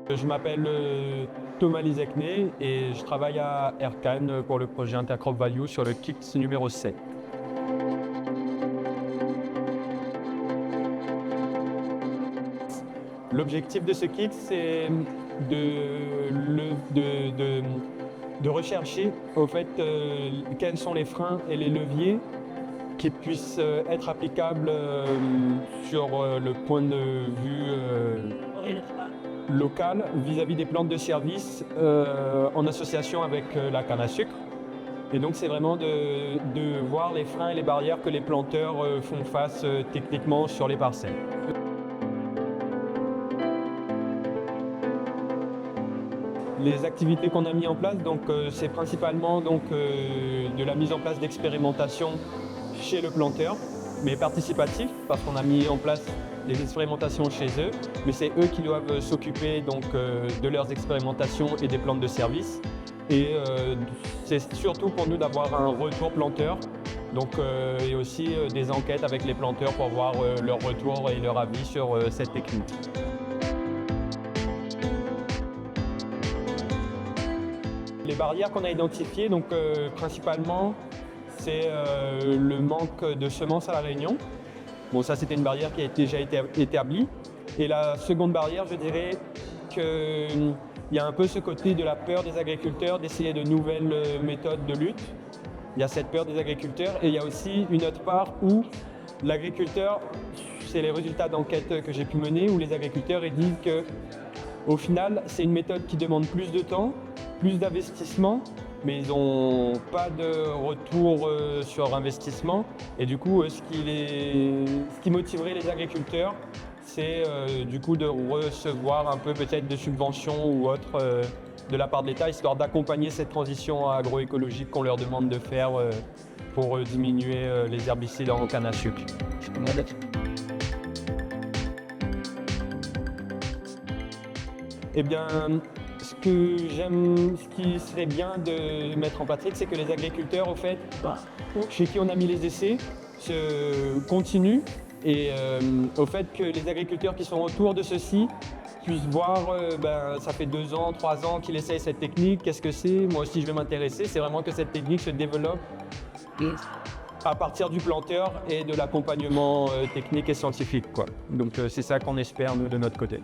Je m'appelle Thomas Lisecné et je travaille à Ercan pour le projet Intercrop Value sur le KICS numéro 7. L'objectif de ce KICS, c'est de rechercher au fait quels sont les freins et les leviers qui puissent être applicables sur le point de vue local vis-à-vis des plantes de service en association avec la canne à sucre. Et donc c'est vraiment de voir les freins et les barrières que les planteurs font face techniquement sur les parcelles. Les activités qu'on a mis en place, c'est principalement de la mise en place d'expérimentations chez le planteur, mais participatif, parce qu'on a mis en place des expérimentations chez eux, mais c'est eux qui doivent s'occuper de leurs expérimentations et des plantes de service. Et c'est surtout pour nous d'avoir un retour planteur, et aussi des enquêtes avec les planteurs pour voir leur retour et leur avis sur cette technique. Les barrières qu'on a identifiées, principalement, c'est le manque de semences à La Réunion. Bon, ça c'était une barrière qui a déjà été établie. Et la seconde barrière, je dirais qu'il y a un peu ce côté de la peur des agriculteurs d'essayer de nouvelles méthodes de lutte. Il y a cette peur des agriculteurs et il y a aussi une autre part où l'agriculteur, c'est les résultats d'enquêtes que j'ai pu mener, où les agriculteurs ils disent que au final, c'est une méthode qui demande plus de temps, plus d'investissement, mais ils n'ont pas de retour sur investissement. Et du coup, ce qui motiverait les agriculteurs, c'est du coup de recevoir un peu peut-être de subventions ou autres de la part de l'État, histoire d'accompagner cette transition agroécologique qu'on leur demande de faire pour diminuer les herbicides en canne à sucre. Eh bien, ce qui serait bien de mettre en pratique, c'est que les agriculteurs, au fait, chez qui on a mis les essais, continuent et au fait que les agriculteurs qui sont autour de ceux-ci puissent voir, ça fait 2 ans, 3 ans qu'ils essayent cette technique, qu'est-ce que c'est, moi aussi je vais m'intéresser, c'est vraiment que cette technique se développe à partir du planteur et de l'accompagnement technique et scientifique, quoi. Donc c'est ça qu'on espère nous de notre côté.